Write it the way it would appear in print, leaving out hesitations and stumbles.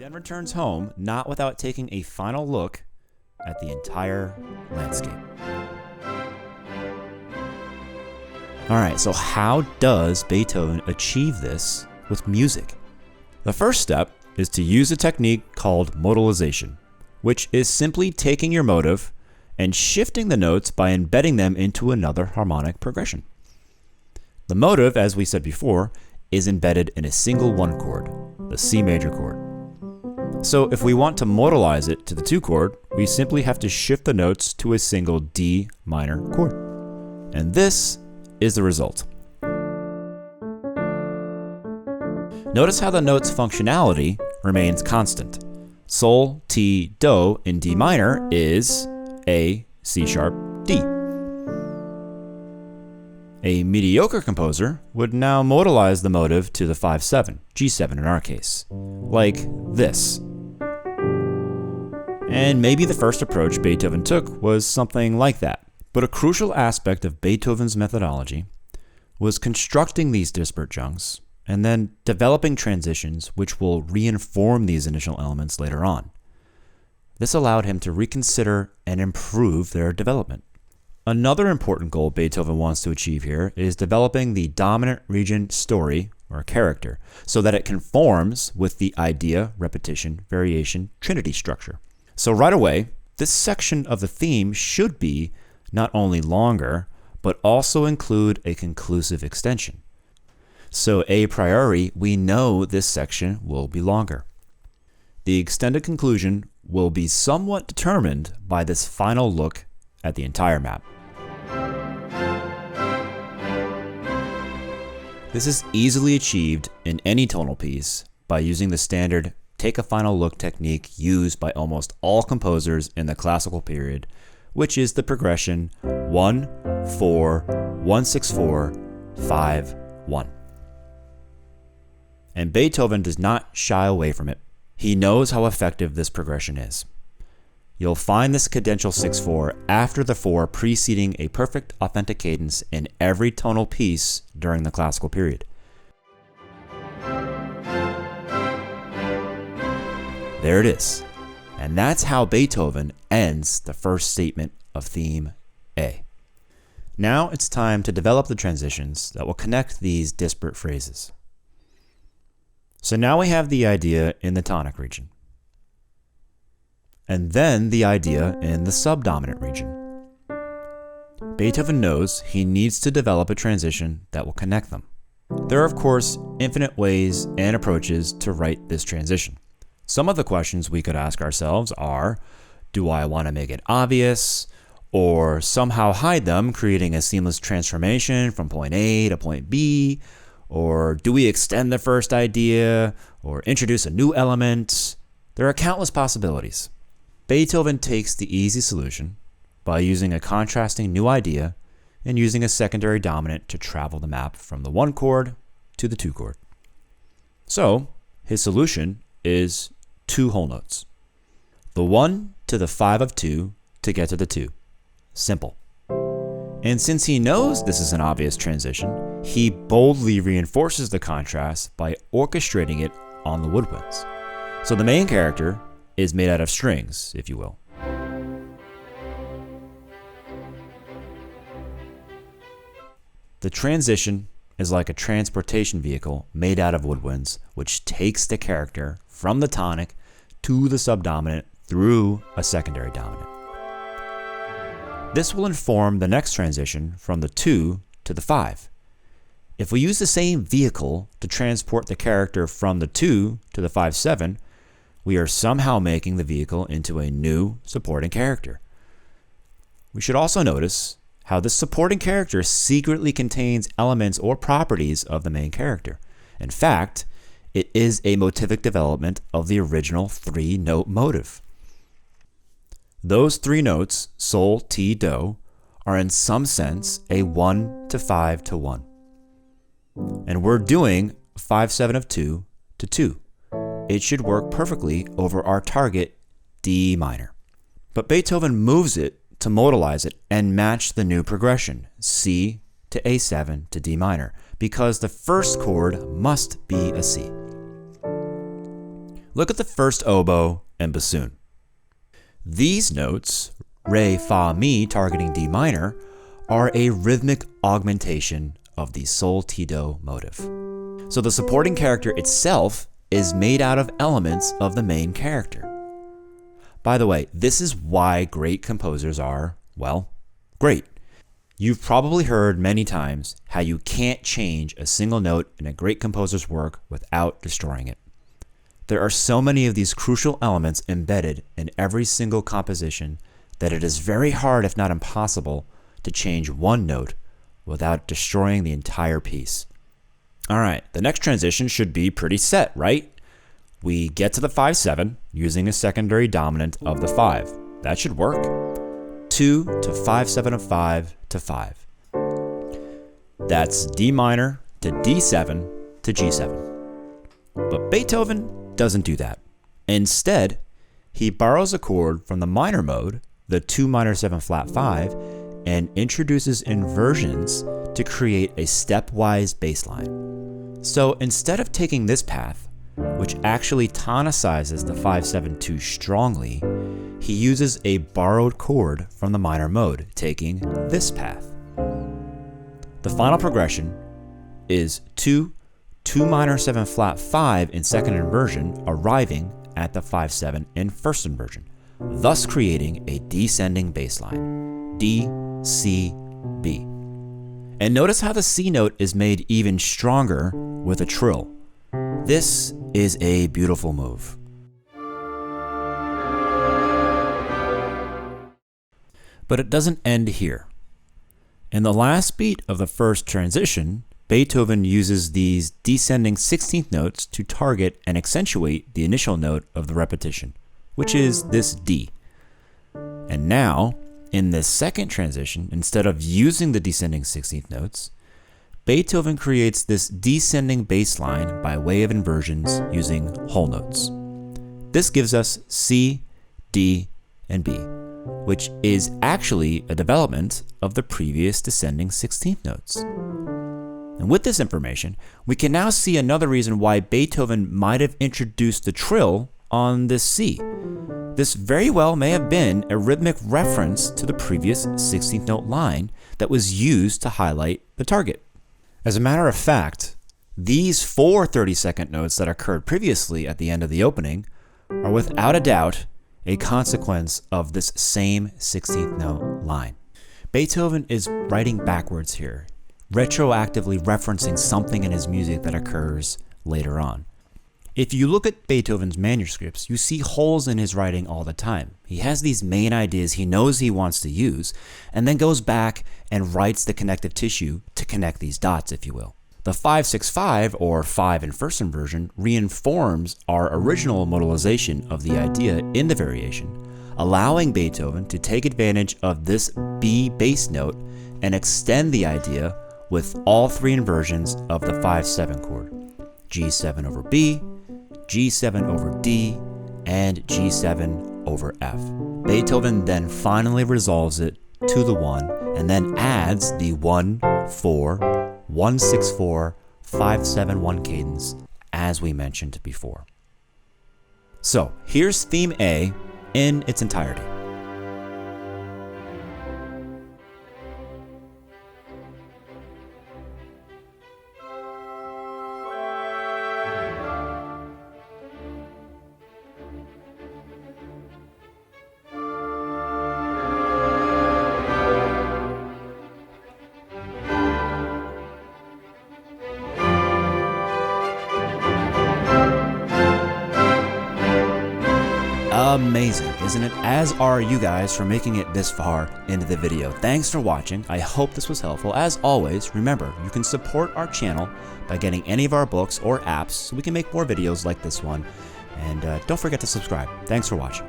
then returns home, not without taking a final look at the entire landscape. Alright, so how does Beethoven achieve this with music? The first step is to use a technique called modalization, which is simply taking your motive and shifting the notes by embedding them into another harmonic progression. The motive, as we said before, is embedded in a single one chord, the C major chord. So if we want to modalize it to the 2 chord, we simply have to shift the notes to a single D minor chord. And this is the result. Notice how the note's functionality remains constant. Sol, Ti, Do in D minor is A, C sharp, D. A mediocre composer would now modalize the motive to the 5-7, G7 in our case, like this. And maybe the first approach Beethoven took was something like that. But a crucial aspect of Beethoven's methodology was constructing these disparate chunks and then developing transitions which will reinform these initial elements later on. This allowed him to reconsider and improve their development. Another important goal Beethoven wants to achieve here is developing the dominant region story or character so that it conforms with the idea, repetition, variation, trinity structure. So right away, this section of the theme should be not only longer, but also include a conclusive extension. So a priori, we know this section will be longer. The extended conclusion will be somewhat determined by this final look at the entire map. This is easily achieved in any tonal piece by using the standard take a final look technique used by almost all composers in the classical period, which is the progression 1-4-1-6-4-5-1. And Beethoven does not shy away from it. He knows how effective this progression is. You'll find this cadential 6-4 after the 4 preceding a perfect authentic cadence in every tonal piece during the classical period. There it is. And that's how Beethoven ends the first statement of theme A. Now it's time to develop the transitions that will connect these disparate phrases. So now we have the idea in the tonic region, and then the idea in the subdominant region. Beethoven knows he needs to develop a transition that will connect them. There are, of course, infinite ways and approaches to write this transition. Some of the questions we could ask ourselves are, do I want to make it obvious, or somehow hide them, creating a seamless transformation from point A to point B? Or do we extend the first idea, or introduce a new element? There are countless possibilities. Beethoven takes the easy solution by using a contrasting new idea and using a secondary dominant to travel the map from the 1 chord to the 2 chord. So, his solution is 2 whole notes. The 1 to the 5 of 2 to get to the 2. Simple. And since he knows this is an obvious transition, he boldly reinforces the contrast by orchestrating it on the woodwinds. So the main character is made out of strings, if you will. The transition is like a transportation vehicle made out of woodwinds, which takes the character from the tonic to the subdominant through a secondary dominant. This will inform the next transition from the 2 to the 5. If we use the same vehicle to transport the character from the 2 to the 5-7, we are somehow making the vehicle into a new supporting character. We should also notice how this supporting character secretly contains elements or properties of the main character. In fact, it is a motivic development of the original 3-note motive. Those 3 notes, Sol, Ti, Do, are in some sense a 1 to 5 to 1. And we're doing 5-7 of 2 to 2. It should work perfectly over our target D minor. But Beethoven moves it to modalize it and match the new progression, C to A7 to D minor, because the first chord must be a C. Look at the first oboe and bassoon. These notes, re, fa, mi, targeting D minor, are a rhythmic augmentation of the sol, ti, do motive. So the supporting character itself is made out of elements of the main character. By the way, this is why great composers are, well, great. You've probably heard many times how you can't change a single note in a great composer's work without destroying it. There are so many of these crucial elements embedded in every single composition that it is very hard, if not impossible, to change one note without destroying the entire piece. All right, the next transition should be pretty set, right? We get to the 5/7 using a secondary dominant of the 5. That should work. 2 to 5/7 of 5 to 5. That's D minor to D7 to G7. But Beethoven doesn't do that. Instead, he borrows a chord from the minor mode, the 2 minor 7 flat 5, and introduces inversions to create a stepwise bass line. So instead of taking this path, which actually tonicizes the 5/7 too strongly, he uses a borrowed chord from the minor mode, taking this path. The final progression is 2 minor 7 flat 5 in second inversion, arriving at the 5/7 in first inversion, thus creating a descending bass line, D, C, B. And notice how the C note is made even stronger with a trill. This is a beautiful move. But it doesn't end here. In the last beat of the first transition, Beethoven uses these descending 16th notes to target and accentuate the initial note of the repetition, which is this D. And now, in this second transition, instead of using the descending 16th notes, Beethoven creates this descending bass line by way of inversions using whole notes. This gives us C, D, and B, which is actually a development of the previous descending 16th notes. And with this information, we can now see another reason why Beethoven might have introduced the trill on this C. This very well may have been a rhythmic reference to the previous 16th note line that was used to highlight the target. As a matter of fact, these 4 30-second notes that occurred previously at the end of the opening are without a doubt a consequence of this same 16th note line. Beethoven is writing backwards here, retroactively referencing something in his music that occurs later on. If you look at Beethoven's manuscripts, you see holes in his writing all the time. He has these main ideas he knows he wants to use, and then goes back and writes the connective tissue to connect these dots, if you will. The 5/6/5, or 5 in first inversion, reinforms our original modalization of the idea in the variation, allowing Beethoven to take advantage of this B bass note and extend the idea with all 3 inversions of the 5/7 chord: G7 over B, G7 over D, and G7 over F. Beethoven then finally resolves it to the 1 and then adds the 1/4, 1/6/4, 5/7/1 cadence as we mentioned before. So here's theme A in its entirety. Amazing, isn't it? As are you guys for making it this far into the video. Thanks for watching. I hope this was helpful. As always, remember, you can support our channel by getting any of our books or apps so we can make more videos like this one. And don't forget to subscribe. Thanks for watching.